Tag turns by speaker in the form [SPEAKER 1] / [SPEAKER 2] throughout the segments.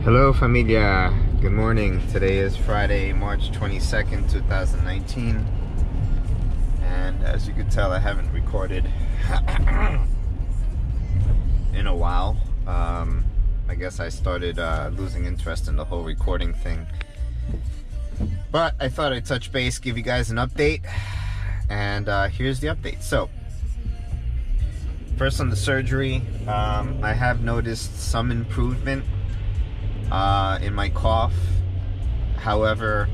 [SPEAKER 1] Hello familia, good morning. Today is Friday, March 22nd, 2019, and as you can tell, I haven't recorded in a while. I guess I started losing interest in the whole recording thing, but I thought I'd touch base, give you guys an update, and here's the update. So first, on the surgery, I have noticed some improvement in my cough. However,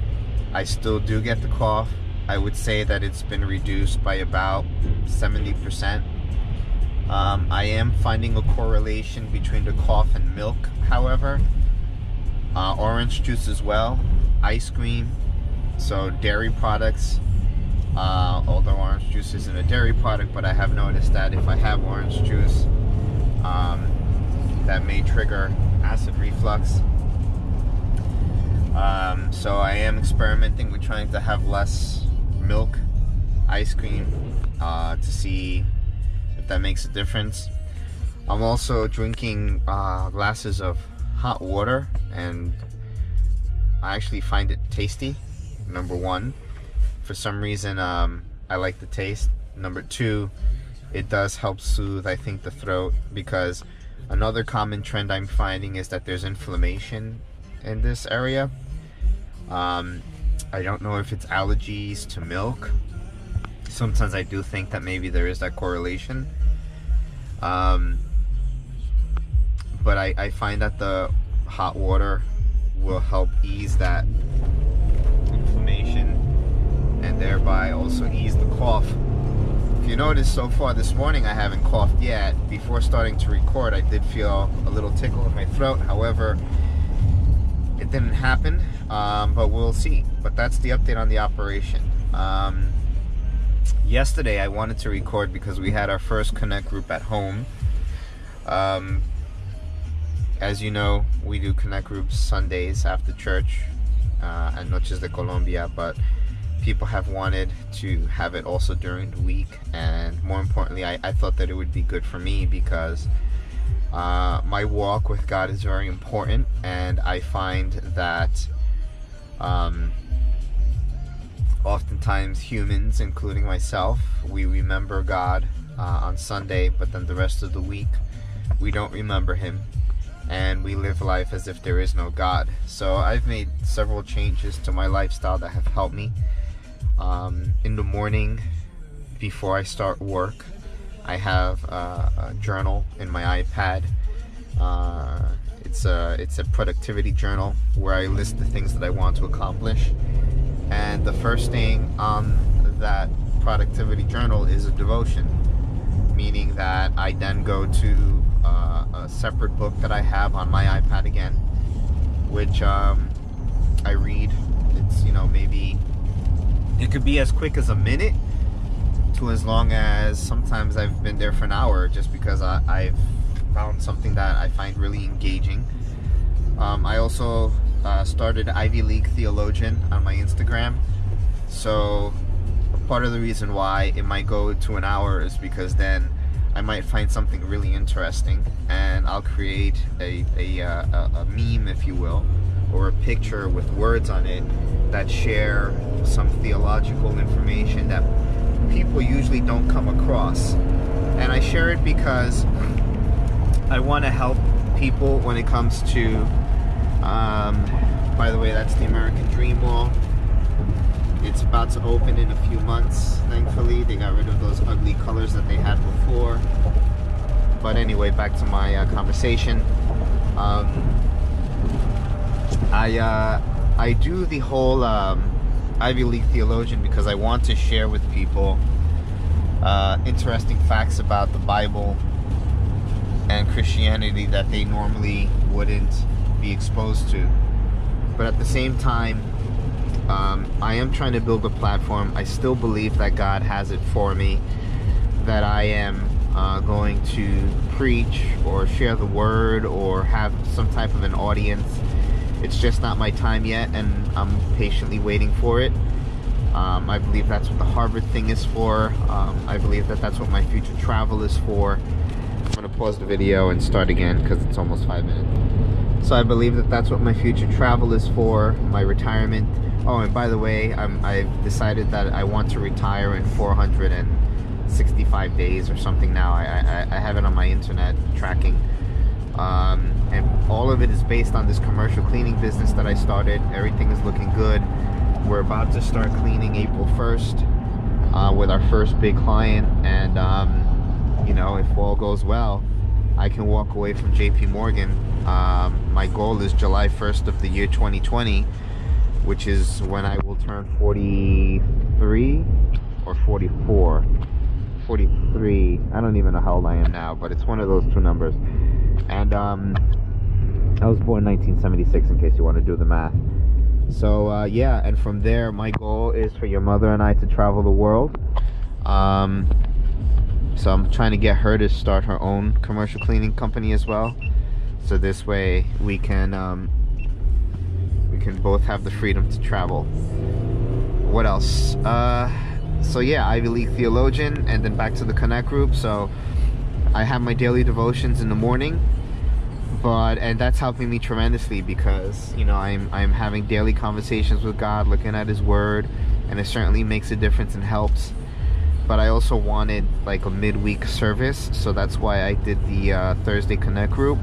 [SPEAKER 1] I still do get the cough. I would say that it's been reduced by about 70%. I am finding a correlation between the cough and milk, however. Orange juice as well, ice cream, so dairy products. Although orange juice isn't a dairy product, but I have noticed that if I have orange juice, that may trigger acid reflux. So I am experimenting with trying to have less milk, ice cream, to see if that makes a difference. I'm also drinking glasses of hot water, and I actually find it tasty. Number one, for some reason, I like the taste. Number two, it does help soothe, I think, the throat, because another common trend I'm finding is that there's inflammation in this area. I don't know if it's allergies to milk. Sometimes I do think that maybe there is that correlation. But I find that the hot water will help ease that inflammation and thereby also ease the cough. If you notice, so far this morning I haven't coughed yet. Before starting to record, I did feel a little tickle in my throat. However, it didn't happen, but we'll see. But that's the update on the operation. Yesterday I wanted to record because we had our first Connect group at home. As you know, we do Connect groups Sundays after church at Noches de Colombia, but people have wanted to have it also during the week, and more importantly, I thought that it would be good for me because my walk with God is very important, and I find that oftentimes humans, including myself, we remember God on Sunday, but then the rest of the week we don't remember him, and we live life as if there is no God. So I've made several changes to my lifestyle that have helped me. In the morning before I start work, I have a journal in my iPad. It's a productivity journal where I list the things that I want to accomplish, and the first thing on that productivity journal is a devotion, meaning that I then go to a separate book that I have on my iPad again, which I read. It's, maybe it could be as quick as a minute to as long as sometimes I've been there for an hour, just because I've found something that I find really engaging. I also started Ivy League Theologian on my Instagram, so part of the reason why it might go to an hour is because then I might find something really interesting, and I'll create a meme, if you will, or a picture with words on it that share some theological information that people usually don't come across. And I share it because I want to help people when it comes to by the way, that's the American Dream Mall. It's about to open in a few months. Thankfully, they got rid of those ugly colors that they had before. But anyway, back to my conversation. I do the whole Ivy League Theologian because I want to share with people interesting facts about the Bible and Christianity that they normally wouldn't be exposed to. But at the same time, I am trying to build a platform. I still believe that God has it for me, that I am going to preach or share the word or have some type of an audience. It's just not my time yet, and I'm patiently waiting for it. I believe that's what the Harvard thing is for. I believe that that's what my future travel is for. I'm going to pause the video and start again because it's almost 5 minutes. So I believe that that's what my future travel is for, my retirement. Oh, and by the way, I've decided that I want to retire in 465 days or something now. I have it on my internet tracking. And all of it is based on this commercial cleaning business that I started. Everything is looking good. We're about to start cleaning April 1st with our first big client. And, you know, if all goes well, I can walk away from JP Morgan. My goal is July 1st of the year 2020, which is when I will turn 43 or 44. 43. I don't even know how old I am now, but it's one of those two numbers. And I was born 1976, in case you want to do the math. So yeah, and from there, my goal is for your mother and I to travel the world. So I'm trying to get her to start her own commercial cleaning company as well. So this way we can both have the freedom to travel. What else? So yeah, Ivy League theologian, and then back to the Connect group. So I have my daily devotions in the morning, and that's helping me tremendously because, you know, I'm having daily conversations with God, looking at His Word, and it certainly makes a difference and helps. But I also wanted like a midweek service, so that's why I did the Thursday Connect group.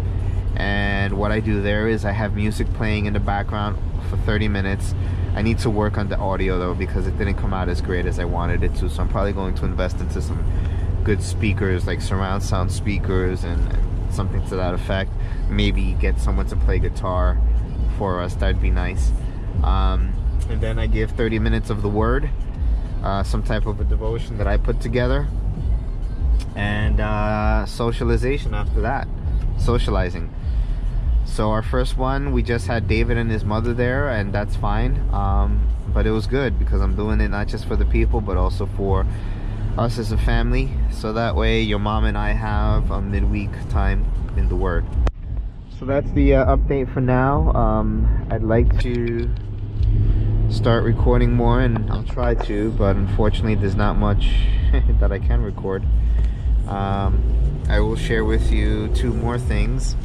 [SPEAKER 1] And what I do there is I have music playing in the background for 30 minutes. I need to work on the audio though, because it didn't come out as great as I wanted it to, so I'm probably going to invest into some good speakers, like surround sound speakers and something to that effect. Maybe get someone to play guitar for us, that'd be nice. And then I give 30 minutes of the Word, some type of a devotion that I put together, and socialization after that, socializing. So our first one, we just had David and his mother there, and that's fine. But it was good because I'm doing it not just for the people, but also for us as a family. So that way your mom and I have a midweek time in the Word. So that's the update for now. I'd like to start recording more, and I'll try to, but unfortunately there's not much that I can record. I will share with you two more things.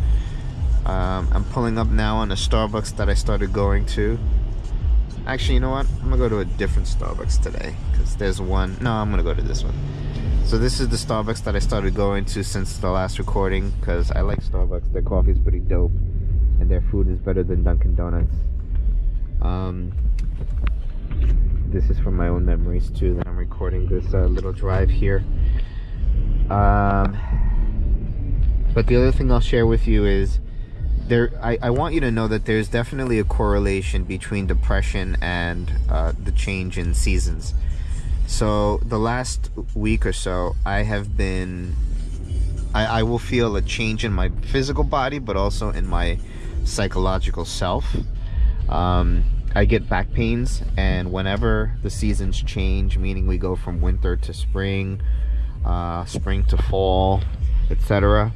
[SPEAKER 1] I'm pulling up now on a Starbucks that I started going to. Actually, you know what? I'm gonna go to a different Starbucks today because there's one. No, I'm gonna go to this one. So this is the Starbucks that I started going to since the last recording because I like Starbucks. Their coffee is pretty dope, and their food is better than Dunkin' Donuts. This is from my own memories too that I'm recording this little drive here. But the other thing I'll share with you is I want you to know that there's definitely a correlation between depression and the change in seasons. So the last week or so, I will feel a change in my physical body, but also in my psychological self. I get back pains, and whenever the seasons change, meaning we go from winter to spring, spring to fall, etc.,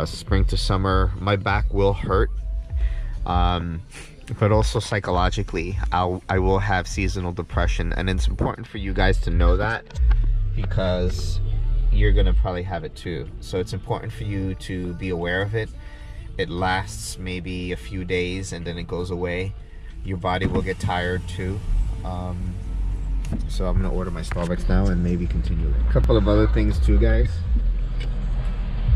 [SPEAKER 1] spring to summer, my back will hurt, but also psychologically I will have seasonal depression, and it's important for you guys to know that because you're gonna probably have it too. So it's important for you to be aware of it. It lasts maybe a few days and then it goes away. Your body will get tired too. So I'm gonna order my Starbucks now and maybe continue it. A couple of other things too, guys.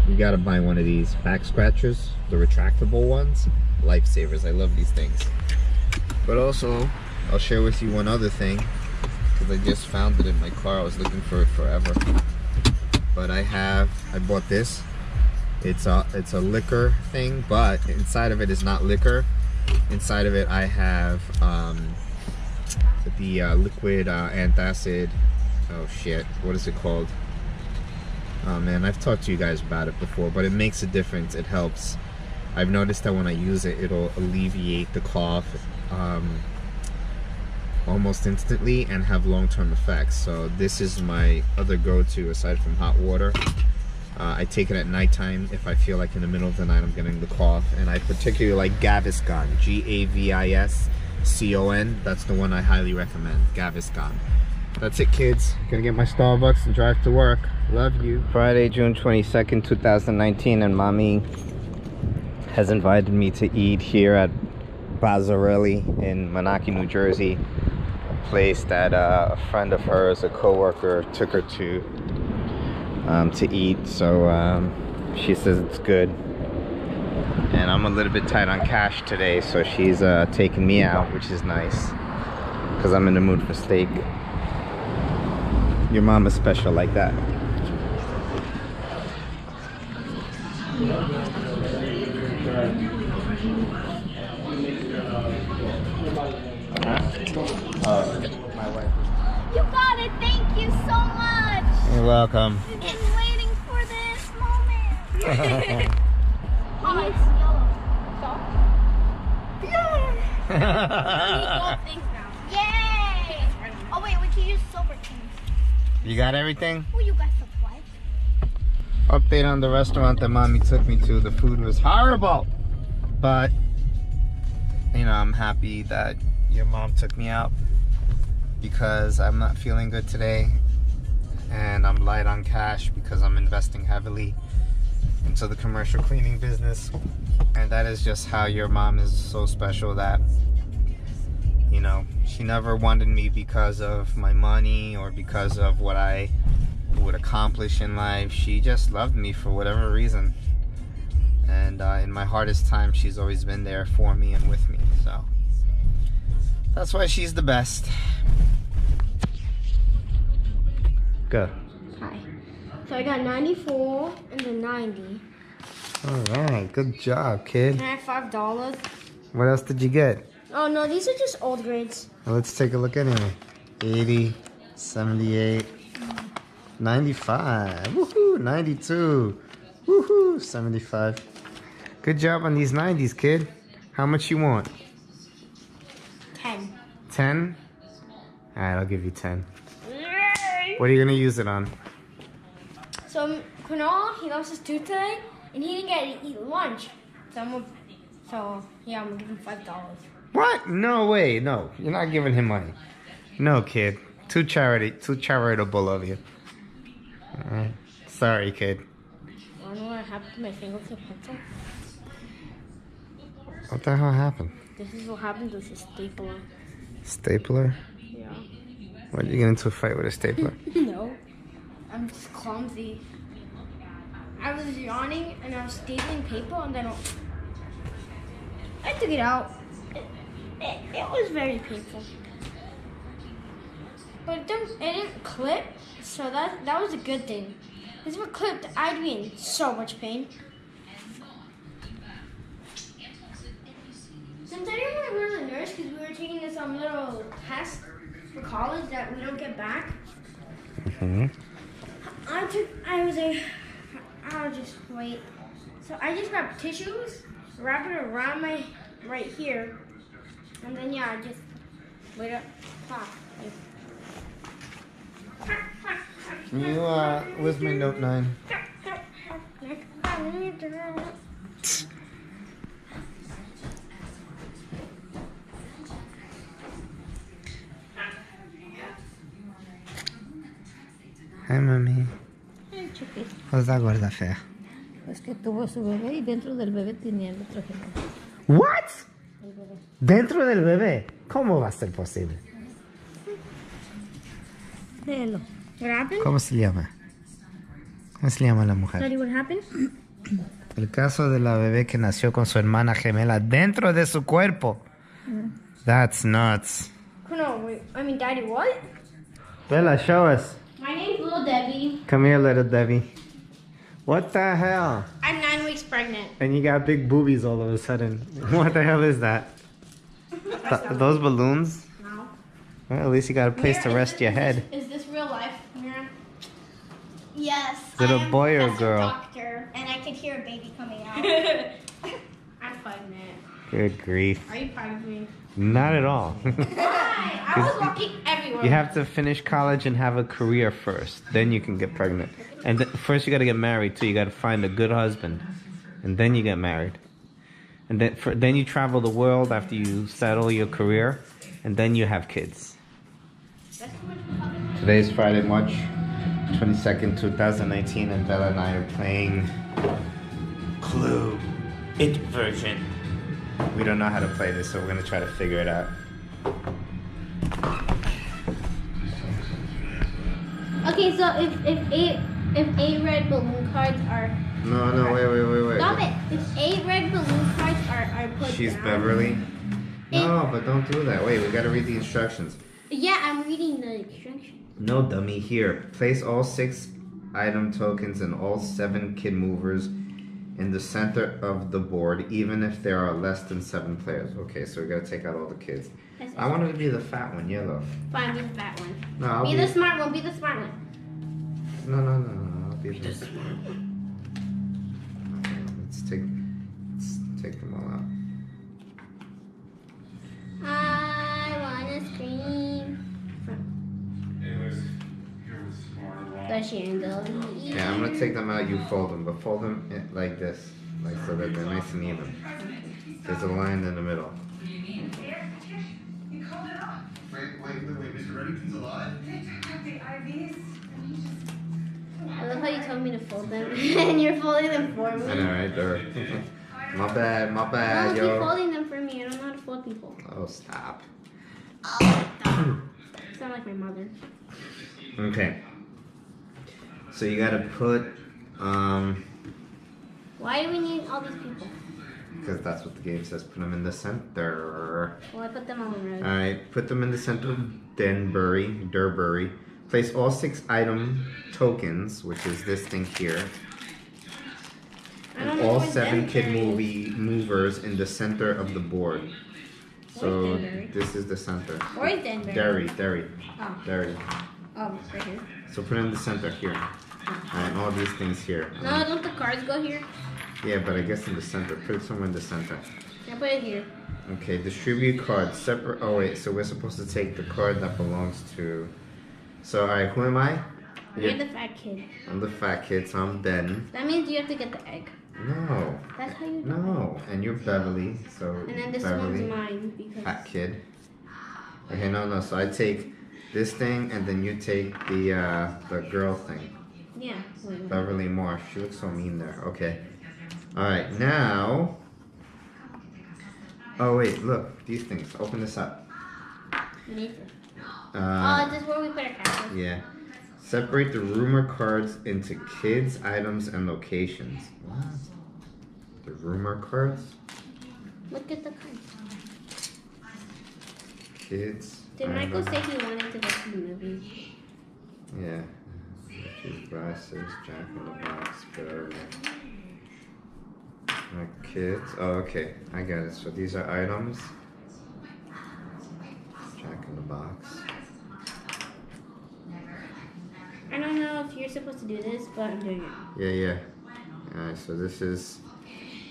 [SPEAKER 1] You gotta buy one of these back scratchers, the retractable ones. Lifesavers. I love these things. But also, I'll share with you one other thing because I just found it in my car. I was looking for it forever. But I bought this. It's a liquor thing, but inside of it is not liquor. Inside of it I have the liquid antacid. Oh shit, what is it called? Oh man, I've talked to you guys about it before, but it makes a difference. It helps. I've noticed that when I use it, it'll alleviate the cough almost instantly and have long-term effects. So this is my other go-to aside from hot water. I take it at nighttime if I feel like in the middle of the night I'm getting the cough, and I particularly like Gaviscon, Gaviscon. That's the one I highly recommend, Gaviscon. That's it, kids. Gonna get my Starbucks and drive to work. Love you. Friday, June 22nd, 2019, and mommy has invited me to eat here at Bazzarelli in Monaco, New Jersey. A place that a friend of hers, a co-worker, took her to eat. So she says it's good. And I'm a little bit tight on cash today, so she's taking me out, which is nice, because I'm in the mood for steak. Your mom is special like that. My wife.
[SPEAKER 2] You got it. Thank you so much.
[SPEAKER 1] You're welcome.
[SPEAKER 2] I've been waiting for this moment. Oh, it's yellow. So? Yeah. Things now. Yay! Oh wait, we can use silver things.
[SPEAKER 1] You got everything?
[SPEAKER 2] Oh, you got supplies.
[SPEAKER 1] Update on the restaurant that mommy took me to. The food was horrible, but you know, I'm happy that your mom took me out, because I'm not feeling good today and I'm light on cash because I'm investing heavily into the commercial cleaning business. And that is just how your mom is so special, that, you know, she never wanted me because of my money or because of what I would accomplish in life. She just loved me for whatever reason. And in my hardest time, she's always been there for me and with me. So that's why she's the best. Go.
[SPEAKER 2] Hi. So I got 94 and then 90.
[SPEAKER 1] All right, good job, kid.
[SPEAKER 2] Can I have $5?
[SPEAKER 1] What else did you get?
[SPEAKER 2] Oh no, these are just old grades.
[SPEAKER 1] Well, let's take a look anyway. 80, 78, 95, woohoo, 92, woohoo, 75. Good job on these 90s, kid. How much you want?
[SPEAKER 2] 10.
[SPEAKER 1] 10? All right, I'll give you 10. What are you gonna use it on?
[SPEAKER 2] So Kunal, he lost his tooth today, and he didn't get to eat lunch. So yeah, I'm gonna give him $5.
[SPEAKER 1] What? No way. No, you're not giving him money. No, kid. Too charitable of you. All right. Sorry, kid.
[SPEAKER 2] I don't know what happened to my fingertip pencil.
[SPEAKER 1] What the hell happened?
[SPEAKER 2] This is what happened with the stapler.
[SPEAKER 1] Stapler?
[SPEAKER 2] Yeah.
[SPEAKER 1] Why did you get into a fight with a stapler?
[SPEAKER 2] No. I'm just clumsy. I was yawning and I was stapling paper and then I took it out. It was very painful. But it didn't clip, so that was a good thing. If it clipped, I'd be in so much pain. Since I didn't want to go to the nurse because we were taking this little test for college that we don't get back.
[SPEAKER 1] Mm-hmm.
[SPEAKER 2] I'll just wait. So I just grabbed tissues, wrap it around my right here, and then yeah, I just wait up top.
[SPEAKER 1] Can you, where's my Note 9? Hi, Mami. What's that gorda fea?
[SPEAKER 3] Es que tuvo su bebé y dentro del bebé tenía el otro gemelo.
[SPEAKER 1] What?
[SPEAKER 3] El bebé.
[SPEAKER 1] ¿Dentro del bebé? ¿Cómo va a ser posible?
[SPEAKER 3] Léelo.
[SPEAKER 2] What happened?
[SPEAKER 1] ¿Cómo se llama? ¿Cómo se llama la mujer?
[SPEAKER 2] Daddy, what happened?
[SPEAKER 1] El caso de la bebé que nació con su hermana gemela dentro de su cuerpo. That's nuts.
[SPEAKER 2] No, wait. I mean, Daddy, what?
[SPEAKER 1] Bella, show us.
[SPEAKER 2] My name's Little Debbie.
[SPEAKER 1] Come here, little Debbie. What the hell?
[SPEAKER 2] I'm 9 weeks pregnant.
[SPEAKER 1] And you got big boobies all of a sudden. What the hell is that? Those balloons?
[SPEAKER 2] No.
[SPEAKER 1] Well, at least you got a place to rest your head.
[SPEAKER 2] Is this real life, Mira? Yes.
[SPEAKER 1] Is it a boy or a girl?
[SPEAKER 2] Doctor, and I can hear a baby coming out. I'm pregnant.
[SPEAKER 1] Good grief.
[SPEAKER 2] Are you proud of me?
[SPEAKER 1] Not at all.
[SPEAKER 2] Why? I was walking everywhere.
[SPEAKER 1] You have to finish college and have a career first. Then you can get pregnant. And first you got to get married too. You got to find a good husband. And then you get married. And then you travel the world after you settle your career. And then you have kids. Today is Friday, March 22nd, 2019. And Bella and I are playing Clue. it version. We don't know how to play this, so we're gonna try to figure it out.
[SPEAKER 2] Okay, so if eight red balloon cards are
[SPEAKER 1] No, wait.
[SPEAKER 2] stop it. If 8 red balloon cards are put
[SPEAKER 1] She's
[SPEAKER 2] down,
[SPEAKER 1] Beverly. No, but don't do that. Wait, we gotta read the instructions.
[SPEAKER 2] Yeah, I'm reading the instructions.
[SPEAKER 1] No, dummy. Here, place all 6 item tokens and all 7 kid movers in the center of the board, even if there are less than 7 players. Okay, so we gotta take out all the kids. I wanted to be the fat one, yellow.
[SPEAKER 2] Fine, be the fat one.
[SPEAKER 1] No, I'll
[SPEAKER 2] Be the smart one. Be the smart one.
[SPEAKER 1] No. I'll be the smart one. Okay, let's take them all out.
[SPEAKER 2] I wanna scream. The chandelier.
[SPEAKER 1] Yeah, I'm gonna take them out. You fold them, but fold them like this, like so that they're nice and even. There's a line in the middle.
[SPEAKER 4] Wait, Mr. Reddington's alive?
[SPEAKER 2] I love how you told me to fold them, and you're folding them for me.
[SPEAKER 1] I know, right there. My bad,
[SPEAKER 2] No, keep
[SPEAKER 1] yo.
[SPEAKER 2] folding them for me. I don't know how to fold people.
[SPEAKER 1] Oh, stop.
[SPEAKER 2] Sound like my mother.
[SPEAKER 1] Okay. So you gotta put,
[SPEAKER 2] Why do we need all these people?
[SPEAKER 1] because that's what the game says. Put them in the center.
[SPEAKER 2] Well, I put them on the road.
[SPEAKER 1] All right, put them in the center of Durbury. Place all 6 item tokens, which is this thing here,
[SPEAKER 2] I don't
[SPEAKER 1] and
[SPEAKER 2] know
[SPEAKER 1] all
[SPEAKER 2] what
[SPEAKER 1] 7 kid
[SPEAKER 2] Denbury
[SPEAKER 1] movers in the center of the board. So
[SPEAKER 2] Denbury?
[SPEAKER 1] this is the center.
[SPEAKER 2] Where is Denbury?
[SPEAKER 1] Derry.
[SPEAKER 2] Oh,
[SPEAKER 1] Derry.
[SPEAKER 2] right here.
[SPEAKER 1] So put it in the center here. And all these things here.
[SPEAKER 2] No, don't the cards go here?
[SPEAKER 1] Yeah, but I guess in the center. Put it somewhere in the center.
[SPEAKER 2] I put it here.
[SPEAKER 1] Okay, distribute cards. Separate. Oh wait, so we're supposed to take the card that belongs to. So alright, who am I?
[SPEAKER 2] You're the fat kid.
[SPEAKER 1] I'm the fat kid, so I'm Den.
[SPEAKER 2] That means you have to get the egg.
[SPEAKER 1] No.
[SPEAKER 2] That's how you do
[SPEAKER 1] No. And you're Beverly, so
[SPEAKER 2] it. And then this
[SPEAKER 1] Beverly,
[SPEAKER 2] one's mine because
[SPEAKER 1] fat kid. Okay, no. So I take this thing, and then you take the girl thing.
[SPEAKER 2] yeah. Wait.
[SPEAKER 1] Beverly Moore. She looks so mean there. Okay. Alright, now. Oh, wait, look. These things. Open this up.
[SPEAKER 2] Oh, is this where we put our characters?
[SPEAKER 1] Yeah. Separate the rumor cards into kids, items, and locations. What? The rumor cards?
[SPEAKER 2] Look at the cards.
[SPEAKER 1] Kids.
[SPEAKER 2] Did Michael
[SPEAKER 1] items.
[SPEAKER 2] say he wanted to go to the movie?
[SPEAKER 1] Yeah. Choose glasses, Jack in the Box, Beverly. My kids. Oh, okay. I get it. So these are items. Jack in the Box.
[SPEAKER 2] I don't know if you're supposed to do this, but I'm doing it.
[SPEAKER 1] Yeah. Alright, so this is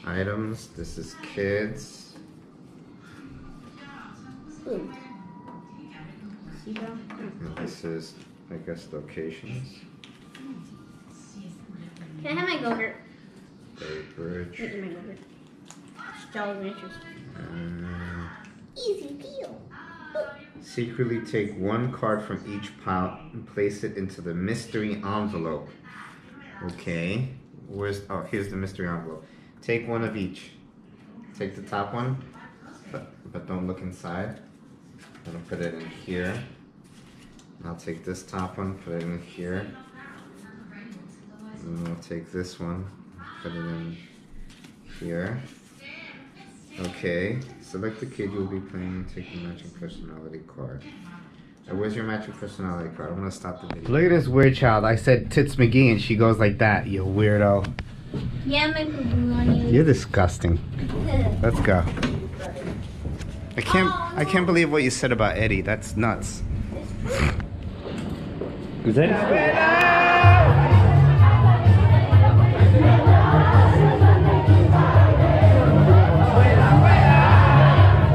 [SPEAKER 1] items. This is kids.
[SPEAKER 2] Ooh. Seagull?
[SPEAKER 1] And this is, I guess, locations.
[SPEAKER 2] Can I have my go-gurt?
[SPEAKER 1] Bay Bridge.
[SPEAKER 2] Wait, my go-gurt. Jolly Ranchers. Easy deal.
[SPEAKER 1] Secretly take 1 card from each pile and place it into the mystery envelope. Okay. Here's the mystery envelope. Take 1 of each. Take the top one, but don't look inside. I'm gonna put it in here. I'll take this top one, put it in here. And then I'll take this one, put it in here. Okay, select the kid you'll be playing and take the matching personality card. Where's your matching personality card? I'm gonna stop the video. Look at this weird child. I said Tits McGee and she goes like that, you weirdo.
[SPEAKER 2] Yeah, my poo-poo on you.
[SPEAKER 1] You're disgusting. Let's go. I can't believe what you said about Eddie. That's nuts. Is that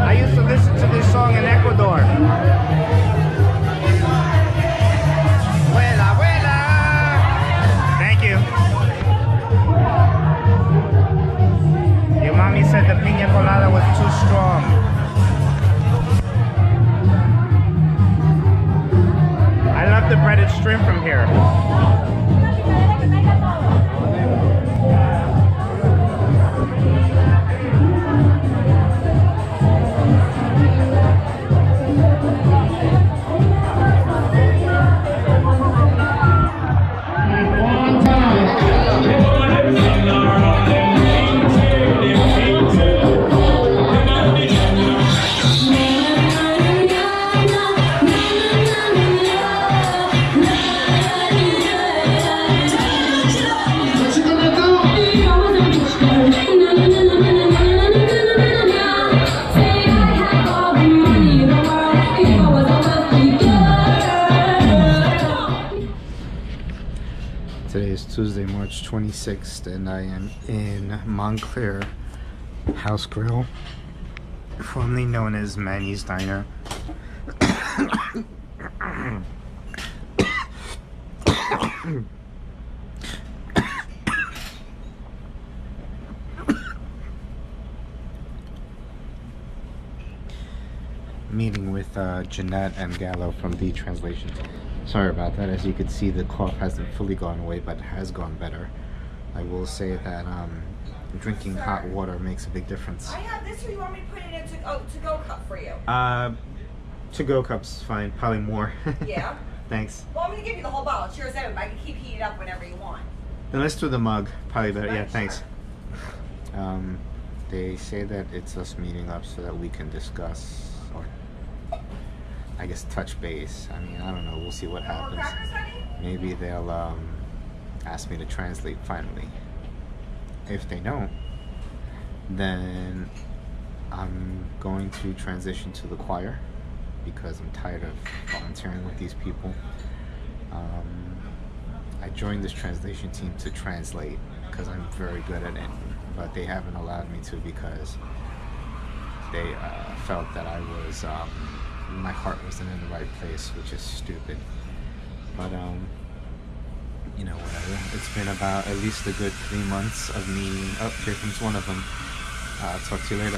[SPEAKER 1] I used to listen to this song in Ecuador. Abuela, abuela. Thank you. Your mommy said the piña colada was too strong. I love the breaded shrimp from here. March 26th, and I am in Montclair House Grill, formerly known as Manny's Diner. Meeting with Jeanette and Gallo from The Translation. Sorry about that. As you can see, the cough hasn't fully gone away, but has gone better. I will say that drinking hot water makes a big difference.
[SPEAKER 5] I have this, or you want me to put it in a to-go cup for you?
[SPEAKER 1] To-go cup's fine. Probably more.
[SPEAKER 5] Yeah?
[SPEAKER 1] Thanks.
[SPEAKER 5] Well, I'm going to give you the whole bottle. It's yours out. I can keep heating up whenever you want.
[SPEAKER 1] Then let's do the mug. Probably better. Yeah,
[SPEAKER 5] Right,
[SPEAKER 1] thanks. They say that it's us meeting up so that we can discuss, or I guess touch base. I mean, I don't know. We'll see what
[SPEAKER 5] More
[SPEAKER 1] happens.
[SPEAKER 5] crackers, honey?
[SPEAKER 1] Maybe they'll ask me to translate finally. If they don't, then I'm going to transition to the choir because I'm tired of volunteering with these people. I joined this translation team to translate because I'm very good at it, but they haven't allowed me to because they felt that I was my heart wasn't in the right place, which is stupid. But you know, whatever. It's been about at least a good 3 months of me. Oh, here comes one of them. I'll talk to you later.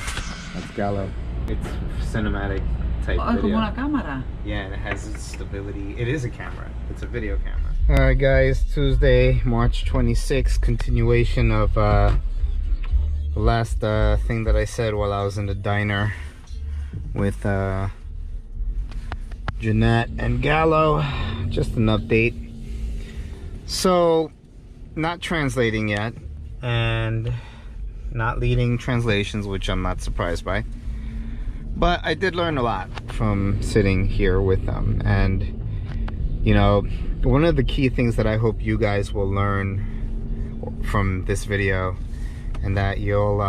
[SPEAKER 1] That's Gallo. It's cinematic type video.
[SPEAKER 6] Como una cámara.
[SPEAKER 1] Yeah, and it has its stability. It is a camera. It's a video camera. Alright guys, Tuesday, March 26th, continuation of the last thing that I said while I was in the diner with Jeanette and Gallo. Just an update. So, not translating yet, and not leading translations, which I'm not surprised by. But I did learn a lot from sitting here with them, and you know, one of the key things that I hope you guys will learn from this video, and that you'll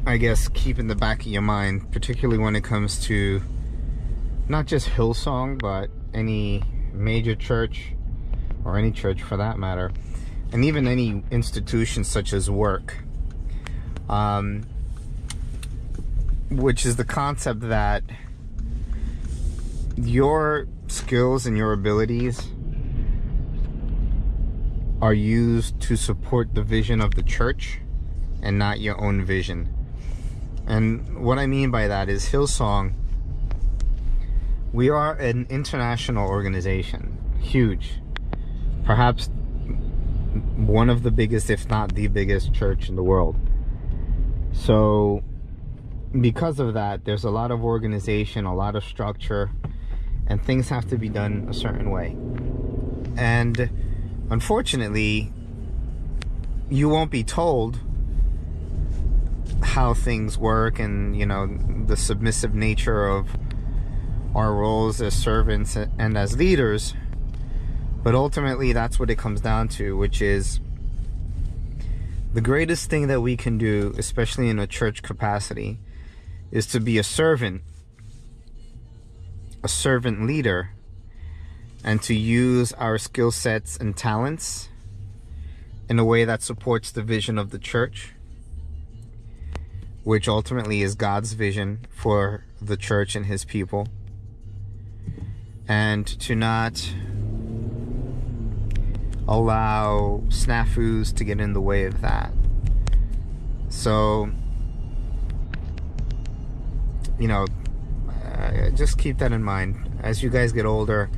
[SPEAKER 1] I guess keep in the back of your mind, particularly when it comes to not just Hillsong, but any major church, or any church for that matter, and even any institution such as work, which is the concept that your skills and your abilities are used to support the vision of the church and not your own vision. And what I mean by that is Hillsong, we are an international organization, huge, perhaps one of the biggest, if not the biggest church in the world. So because of that, there's a lot of organization, a lot of structure, and things have to be done a certain way. And unfortunately, you won't be told how things work, and you know, the submissive nature of our roles as servants and as leaders. But ultimately, that's what it comes down to, which is the greatest thing that we can do, especially in a church capacity, is to be a servant leader, and to use our skill sets and talents in a way that supports the vision of the church, which ultimately is God's vision for the church and his people, and to not allow snafus to get in the way of that. So, you know, just keep that in mind. As you guys get older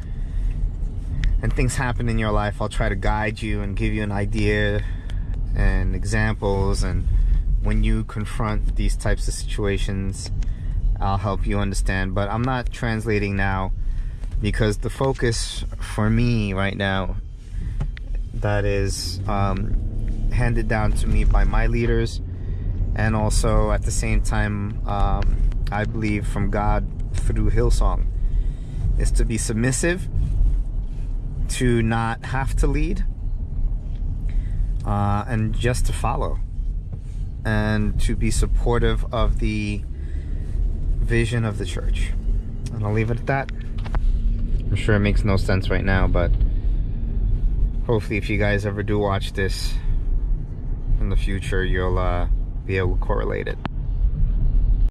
[SPEAKER 1] and things happen in your life, I'll try to guide you and give you an idea and examples, and when you confront these types of situations, I'll help you understand. But I'm not translating now because the focus for me right now, that is handed down to me by my leaders, and also at the same time I believe from God through Hillsong, is to be submissive, to not have to lead, and just to follow, and to be supportive of the vision of the church. And I'll leave it at that. I'm sure it makes no sense right now, but hopefully if you guys ever do watch this in the future, you'll be able to correlate it.